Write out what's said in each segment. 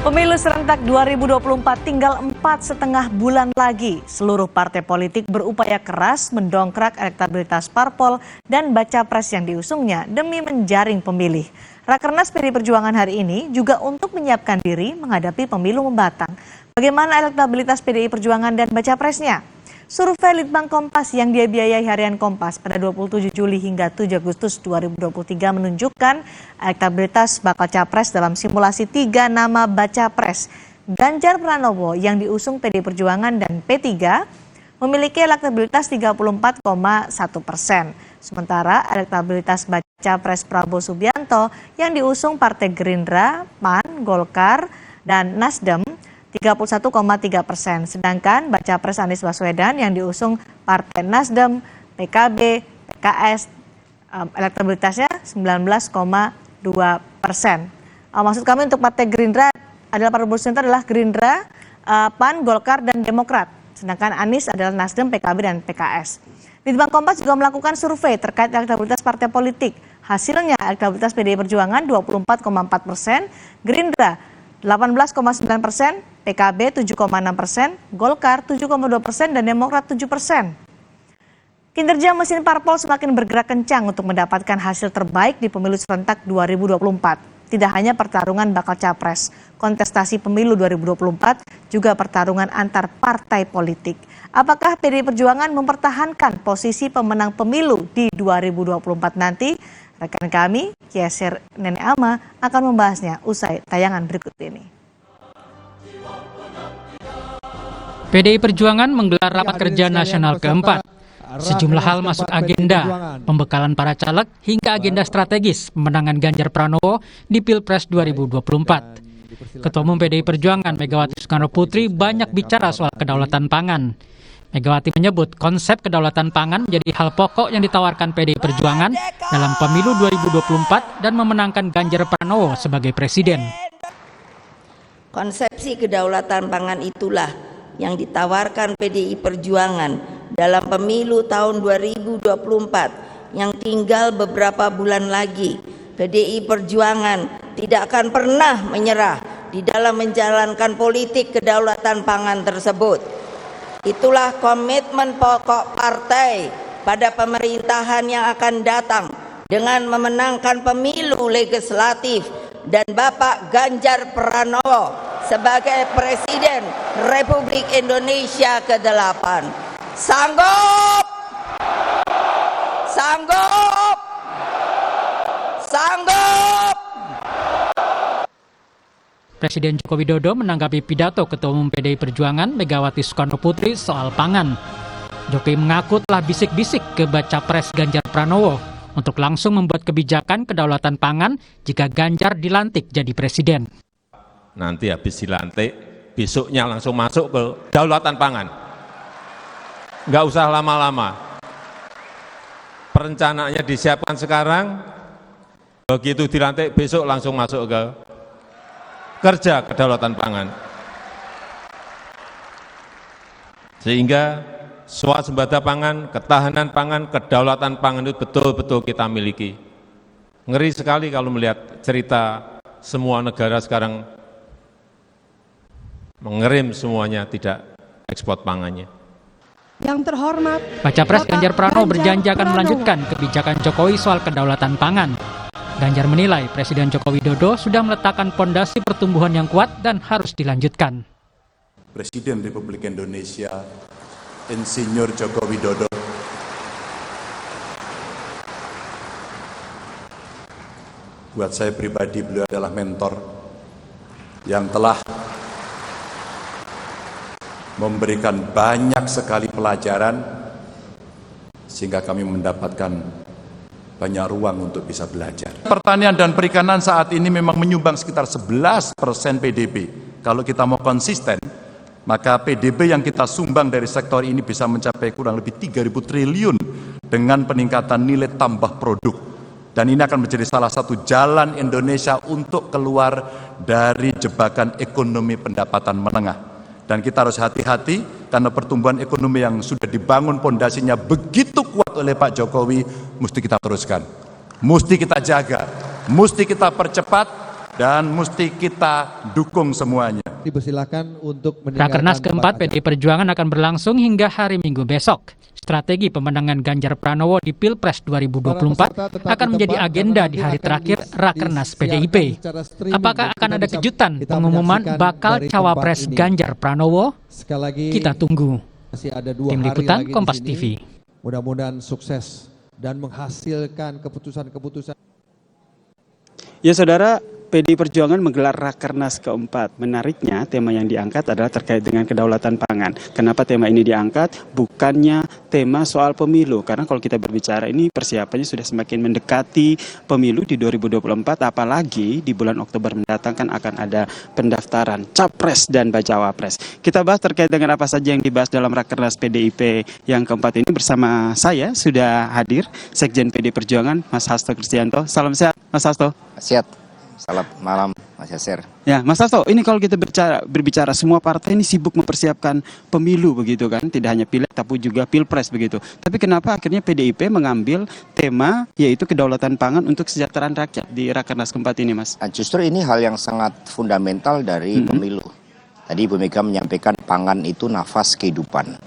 Pemilu serentak 2024 tinggal 4,5 bulan lagi. Seluruh partai politik berupaya keras mendongkrak elektabilitas parpol dan baca pres yang diusungnya demi menjaring pemilih. Rakernas PDI Perjuangan hari ini juga untuk menyiapkan diri menghadapi pemilu mendatang. Bagaimana elektabilitas PDI Perjuangan dan baca presnya? Survei Litbang Kompas yang dibiayai Harian Kompas pada 27 Juli hingga 7 Agustus 2023 menunjukkan elektabilitas bakal capres dalam simulasi 3 nama baca pres. Ganjar Pranowo yang diusung PDI Perjuangan dan P3 memiliki elektabilitas 34,1%. Sementara elektabilitas baca pres Prabowo Subianto yang diusung Partai Gerindra, PAN, Golkar, dan Nasdem 31,3%. Sedangkan baca pres Anies Baswedan yang diusung Partai Nasdem, PKB, PKS elektabilitasnya 19,2%. Maksud kami untuk Partai Gerindra adalah Prabowo Subianto adalah Gerindra, PAN, Golkar, dan Demokrat. Sedangkan Anies adalah Nasdem, PKB, dan PKS. Litbang Kompas juga melakukan survei terkait elektabilitas partai politik. Hasilnya elektabilitas PDI Perjuangan 24,4%, Gerindra 18,9%, PKB 7,6%, Golkar 7,2%, dan Demokrat 7%. Kinerja mesin parpol semakin bergerak kencang untuk mendapatkan hasil terbaik di pemilu serentak 2024. Tidak hanya pertarungan bakal capres, kontestasi pemilu 2024 juga pertarungan antar partai politik. Apakah PDI Perjuangan mempertahankan posisi pemenang pemilu di 2024 nanti? Rekan kami, Yasir Nenek Ama, akan membahasnya usai tayangan berikut ini. PDI Perjuangan menggelar rapat kerja nasional keempat. Sejumlah hal masuk agenda, pembekalan para caleg hingga agenda strategis pemenangan Ganjar Pranowo di Pilpres 2024. Ketua Umum PDI Perjuangan Megawati Soekarno Putri banyak bicara soal kedaulatan pangan. Megawati menyebut konsep kedaulatan pangan menjadi hal pokok yang ditawarkan PDI Perjuangan dalam pemilu 2024 dan memenangkan Ganjar Pranowo sebagai presiden. Konsepsi kedaulatan pangan itulah yang ditawarkan PDI Perjuangan dalam pemilu tahun 2024 yang tinggal beberapa bulan lagi. PDI Perjuangan tidak akan pernah menyerah di dalam menjalankan politik kedaulatan pangan tersebut. Itulah komitmen pokok partai pada pemerintahan yang akan datang dengan memenangkan pemilu legislatif dan Bapak Ganjar Pranowo sebagai Presiden Republik Indonesia ke-8. Sanggup! Sanggup! Sanggup! Presiden Joko Widodo menanggapi pidato Ketua Umum PDI Perjuangan Megawati Soekarno Putri soal pangan. Jokowi mengaku telah bisik-bisik ke baca pres Ganjar Pranowo untuk langsung membuat kebijakan kedaulatan pangan jika Ganjar dilantik jadi presiden. Nanti habis dilantik, besoknya langsung masuk ke kedaulatan pangan. Nggak usah lama-lama. Perencanaannya disiapkan sekarang, begitu dilantik besok langsung masuk ke kerja kedaulatan pangan. Sehingga swasembada pangan, ketahanan pangan, kedaulatan pangan itu betul-betul kita miliki. Ngeri sekali kalau melihat cerita semua negara sekarang mengerim semuanya tidak ekspor pangannya. Yang terhormat, Baca pres Ganjar Pranowo berjanji akan melanjutkan kebijakan Jokowi soal kedaulatan pangan. Ganjar menilai Presiden Joko Widodo sudah meletakkan fondasi pertumbuhan yang kuat dan harus dilanjutkan. Presiden Republik Indonesia, Insinyur Joko Widodo, buat saya pribadi beliau adalah mentor yang telah memberikan banyak sekali pelajaran sehingga kami mendapatkan banyak ruang untuk bisa belajar. Pertanian dan perikanan saat ini memang menyumbang sekitar 11% PDB. Kalau kita mau konsisten, maka PDB yang kita sumbang dari sektor ini bisa mencapai kurang lebih 3.000 triliun dengan peningkatan nilai tambah produk. Dan ini akan menjadi salah satu jalan Indonesia untuk keluar dari jebakan ekonomi pendapatan menengah. Dan kita harus hati-hati karena pertumbuhan ekonomi yang sudah dibangun pondasinya begitu kuat oleh Pak Jokowi, mesti kita teruskan, mesti kita jaga, mesti kita percepat dan mesti kita dukung semuanya. Dipersilakan untuk meninggalkan Rakernas keempat tempat PDI Perjuangan akan berlangsung hingga hari Minggu besok. Strategi pemenangan Ganjar Pranowo di Pilpres 2024 akan menjadi agenda di hari terakhir Rakernas PDIP. Apakah akan ada kejutan pengumuman bakal cawapres Ganjar Pranowo? Sekali lagi, Kita tunggu. masih ada 2 Tim hari Liputan lagi di Kompas sini. TV. Mudah-mudahan sukses dan menghasilkan keputusan-keputusan. Ya saudara, PDI Perjuangan menggelar Rakernas keempat. Menariknya, tema yang diangkat adalah terkait dengan kedaulatan pangan. Kenapa tema ini diangkat? Bukannya tema soal pemilu. Karena kalau kita berbicara ini persiapannya sudah semakin mendekati pemilu di 2024. Apalagi di bulan Oktober mendatang kan akan ada pendaftaran Capres dan Bacawapres. Kita bahas terkait dengan apa saja yang dibahas dalam Rakernas PDIP yang keempat ini. Bersama saya sudah hadir Sekjen PDI Perjuangan, Mas Hasto Kristianto. Salam sehat, Mas Hasto. Sehat. Selamat malam, Mas Yasir. Ya, Mas Hasto, ini kalau kita berbicara semua partai ini sibuk mempersiapkan pemilu begitu kan, tidak hanya pileg tapi juga pilpres begitu. Tapi kenapa akhirnya PDIP mengambil tema yaitu kedaulatan pangan untuk kesejahteraan rakyat di Rakernas keempat ini, Mas? Justru ini hal yang sangat fundamental dari pemilu. Tadi Ibu Mega menyampaikan pangan itu nafas kehidupan.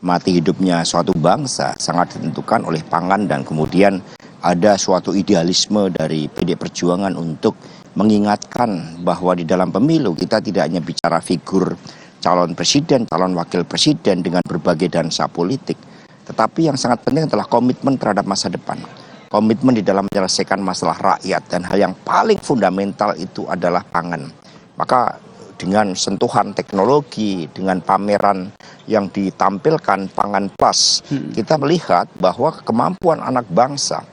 Mati hidupnya suatu bangsa sangat ditentukan oleh pangan, dan kemudian ada suatu idealisme dari PDI Perjuangan untuk mengingatkan bahwa di dalam pemilu kita tidak hanya bicara figur calon presiden, calon wakil presiden dengan berbagai dansa politik, tetapi yang sangat penting adalah komitmen terhadap masa depan, komitmen di dalam menyelesaikan masalah rakyat, dan hal yang paling fundamental itu adalah pangan. Maka dengan sentuhan teknologi, dengan pameran yang ditampilkan Pangan Plus, kita melihat bahwa kemampuan anak bangsa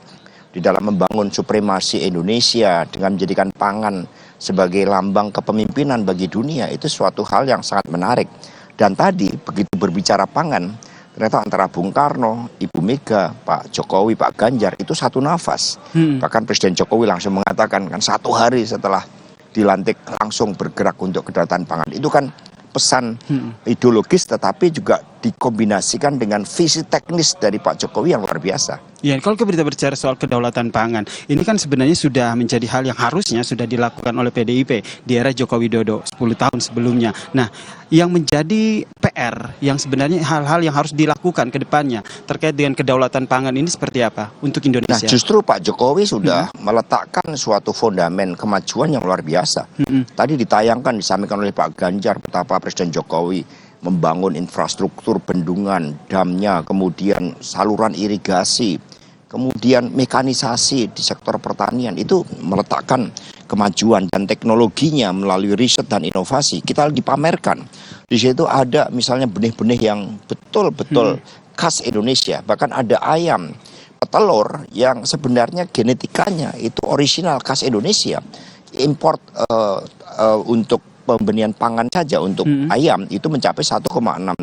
di dalam membangun supremasi Indonesia dengan menjadikan pangan sebagai lambang kepemimpinan bagi dunia itu suatu hal yang sangat menarik. Dan tadi begitu berbicara pangan, ternyata antara Bung Karno, Ibu Mega, Pak Jokowi, Pak Ganjar itu satu nafas. Bahkan Presiden Jokowi langsung mengatakan kan 1 hari setelah dilantik langsung bergerak untuk kedaulatan pangan. Itu kan pesan ideologis tetapi juga dikombinasikan dengan visi teknis dari Pak Jokowi yang luar biasa. Ya, kalau kita berbicara soal kedaulatan pangan, ini kan sebenarnya sudah menjadi hal yang harusnya sudah dilakukan oleh PDIP di era Joko Widodo 10 tahun sebelumnya. Nah, yang menjadi PR, yang sebenarnya hal-hal yang harus dilakukan ke depannya terkait dengan kedaulatan pangan ini seperti apa untuk Indonesia? Nah, justru Pak Jokowi sudah meletakkan suatu fondamen kemajuan yang luar biasa. Tadi ditayangkan, disampaikan oleh Pak Ganjar betapa Presiden Jokowi membangun infrastruktur bendungan, damnya, kemudian saluran irigasi, kemudian mekanisasi di sektor pertanian, itu meletakkan kemajuan dan teknologinya melalui riset dan inovasi. Kita dipamerkan. Di situ ada misalnya benih-benih yang betul-betul khas Indonesia, bahkan ada ayam petelur yang sebenarnya genetikanya itu orisinal khas Indonesia. Import untuk pembenihan pangan saja untuk ayam itu mencapai 1,6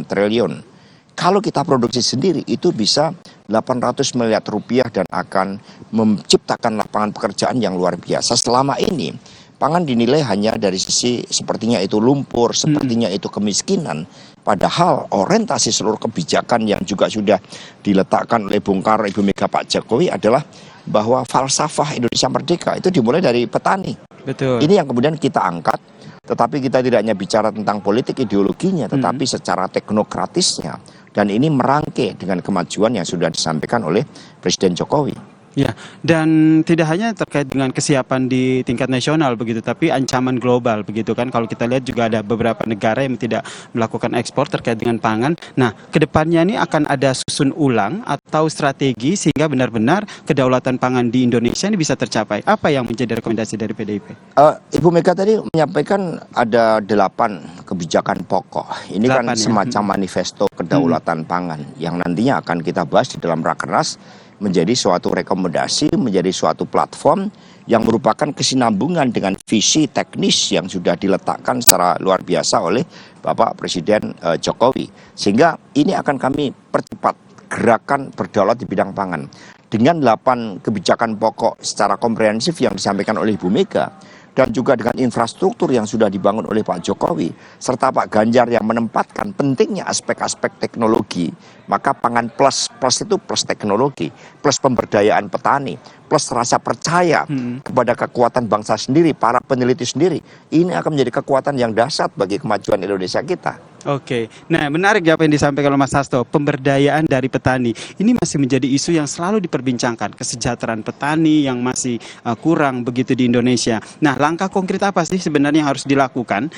triliun. Kalau kita produksi sendiri itu bisa 800 miliar rupiah dan akan menciptakan lapangan pekerjaan yang luar biasa. Selama ini pangan dinilai hanya dari sisi sepertinya itu lumpur, sepertinya itu kemiskinan. Padahal orientasi seluruh kebijakan yang juga sudah diletakkan oleh Bung Karno, Ibu Mega, Pak Jokowi adalah bahwa falsafah Indonesia Merdeka itu dimulai dari petani. Betul. Ini yang kemudian kita angkat. Tetapi kita tidak hanya bicara tentang politik ideologinya, tetapi secara teknokratisnya. Dan ini merangkai dengan kemajuan yang sudah disampaikan oleh Presiden Jokowi. Ya, dan tidak hanya terkait dengan kesiapan di tingkat nasional begitu, tapi ancaman global begitu kan. Kalau kita lihat juga ada beberapa negara yang tidak melakukan ekspor terkait dengan pangan. Nah, kedepannya ini akan ada susun ulang atau strategi sehingga benar-benar kedaulatan pangan di Indonesia ini bisa tercapai. Apa yang menjadi rekomendasi dari PDIP? Ibu Mega tadi menyampaikan ada 8 kebijakan pokok. Ini kan semacam manifesto kedaulatan pangan yang nantinya akan kita bahas di dalam Rakernas, menjadi suatu rekomendasi, menjadi suatu platform yang merupakan kesinambungan dengan visi teknis yang sudah diletakkan secara luar biasa oleh Bapak Presiden Jokowi. Sehingga ini akan kami percepat gerakan berdaulat di bidang pangan. Dengan 8 kebijakan pokok secara komprehensif yang disampaikan oleh Ibu Mega, dan juga dengan infrastruktur yang sudah dibangun oleh Pak Jokowi, serta Pak Ganjar yang menempatkan pentingnya aspek-aspek teknologi, maka pangan plus itu plus teknologi, plus pemberdayaan petani, plus rasa percaya kepada kekuatan bangsa sendiri, para peneliti sendiri. Ini akan menjadi kekuatan yang dahsyat bagi kemajuan Indonesia kita. Oke, nah menarik apa yang disampaikan oleh Mas Hasto, pemberdayaan dari petani. Ini masih menjadi isu yang selalu diperbincangkan, kesejahteraan petani yang masih kurang begitu di Indonesia. Nah, langkah konkret apa sih sebenarnya yang harus dilakukan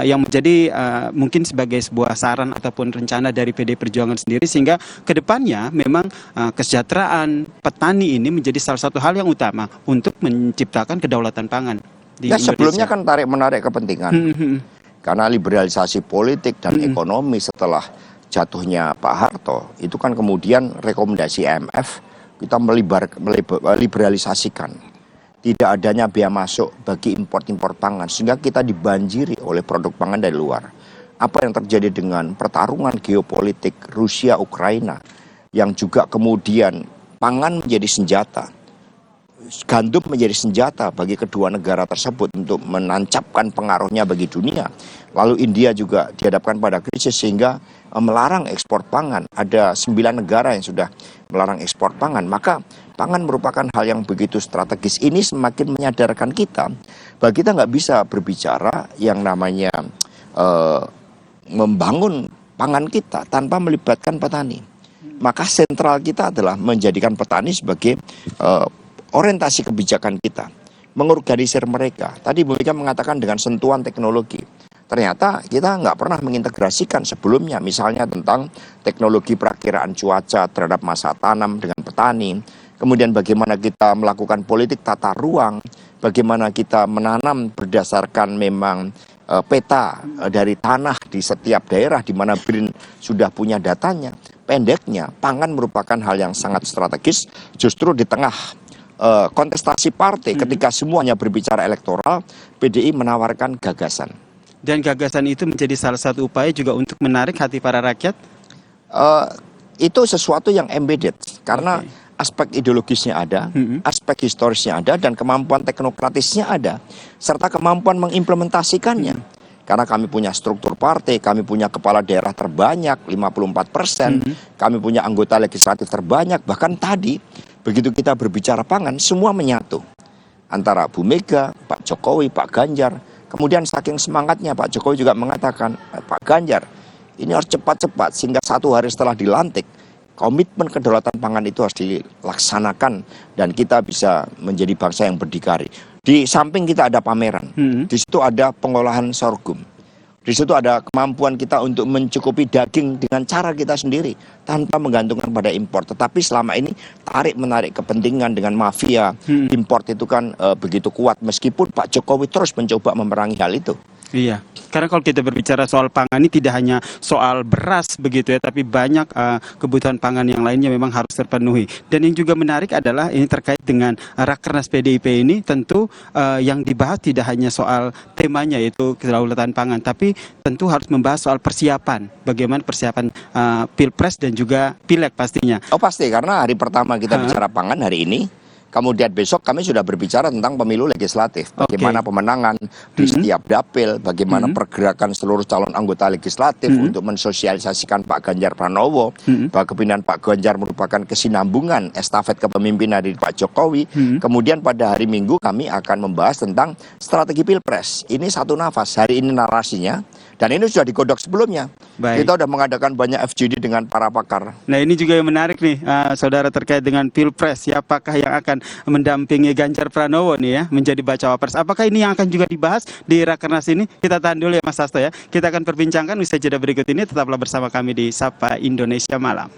yang menjadi mungkin sebagai sebuah saran ataupun rencana dari PDI Perjuangan sendiri sehingga kedepannya memang kesejahteraan petani ini menjadi salah satu hal yang utama untuk menciptakan kedaulatan pangan di Indonesia. Sebelumnya kan tarik-menarik kepentingan. Karena liberalisasi politik dan ekonomi setelah jatuhnya Pak Harto, itu kan kemudian rekomendasi IMF kita meliberalisasikan. Tidak adanya bea masuk bagi impor pangan, sehingga kita dibanjiri oleh produk pangan dari luar. Apa yang terjadi dengan pertarungan geopolitik Rusia-Ukraina, yang juga kemudian pangan menjadi senjata. Gandum menjadi senjata bagi kedua negara tersebut untuk menancapkan pengaruhnya bagi dunia. Lalu India juga dihadapkan pada krisis sehingga melarang ekspor pangan. Ada 9 negara yang sudah melarang ekspor pangan. Maka pangan merupakan hal yang begitu strategis. Ini semakin menyadarkan kita bahwa kita nggak bisa berbicara yang namanya membangun pangan kita tanpa melibatkan petani. Maka sentral kita adalah menjadikan petani sebagai orientasi kebijakan kita, mengorganisir mereka. Tadi Bu Mega mengatakan dengan sentuhan teknologi. Ternyata kita nggak pernah mengintegrasikan sebelumnya, misalnya tentang teknologi perakiraan cuaca terhadap masa tanam dengan petani, kemudian bagaimana kita melakukan politik tata ruang, bagaimana kita menanam berdasarkan memang peta dari tanah di setiap daerah di mana BRIN sudah punya datanya. Pendeknya, pangan merupakan hal yang sangat strategis, justru di tengah kontestasi partai ketika semuanya berbicara elektoral, PDI menawarkan gagasan. Dan gagasan itu menjadi salah satu upaya juga untuk menarik hati para rakyat? Itu sesuatu yang embedded, karena aspek ideologisnya ada, aspek historisnya ada, dan kemampuan teknokratisnya ada, serta kemampuan mengimplementasikannya. Karena kami punya struktur partai, kami punya kepala daerah terbanyak, 54%, kami punya anggota legislatif terbanyak, bahkan tadi, begitu kita berbicara pangan, semua menyatu. Antara Bu Mega, Pak Jokowi, Pak Ganjar. Kemudian saking semangatnya Pak Jokowi juga mengatakan, Pak Ganjar, ini harus cepat-cepat sehingga 1 hari setelah dilantik, komitmen kedaulatan pangan itu harus dilaksanakan dan kita bisa menjadi bangsa yang berdikari. Di samping kita ada pameran, di situ ada pengolahan sorghum. Di situ ada kemampuan kita untuk mencukupi daging dengan cara kita sendiri tanpa menggantungkan pada impor. Tetapi selama ini tarik-menarik kepentingan dengan mafia impor itu kan begitu kuat meskipun Pak Jokowi terus mencoba memerangi hal itu. Iya, karena kalau kita berbicara soal pangan ini tidak hanya soal beras begitu ya, tapi banyak kebutuhan pangan yang lainnya memang harus terpenuhi. Dan yang juga menarik adalah ini terkait dengan Rakernas PDIP ini tentu yang dibahas tidak hanya soal temanya yaitu kedaulatan pangan, tapi tentu harus membahas soal persiapan, bagaimana persiapan Pilpres dan juga Pileg pastinya. Oh pasti, karena hari pertama kita bicara pangan hari ini. Kemudian besok kami sudah berbicara tentang pemilu legislatif, bagaimana pemenangan di setiap dapil, bagaimana pergerakan seluruh calon anggota legislatif untuk mensosialisasikan Pak Ganjar Pranowo, bahwa kepemimpinan Pak Ganjar merupakan kesinambungan estafet kepemimpinan dari Pak Jokowi. Kemudian pada hari Minggu kami akan membahas tentang strategi Pilpres. Ini satu nafas, hari ini narasinya, dan ini sudah digodok sebelumnya. Baik. Kita sudah mengadakan banyak FGD dengan para pakar. Nah ini juga yang menarik nih, saudara, terkait dengan Pilpres. Siapakah yang akan mendampingi Ganjar Pranowo nih ya, menjadi bacawa pres? Apakah ini yang akan juga dibahas di Rakernas ini? Kita tahan dulu ya Mas Hasto ya. Kita akan perbincangkan usai jeda berikut ini. Tetaplah bersama kami di Sapa Indonesia Malam.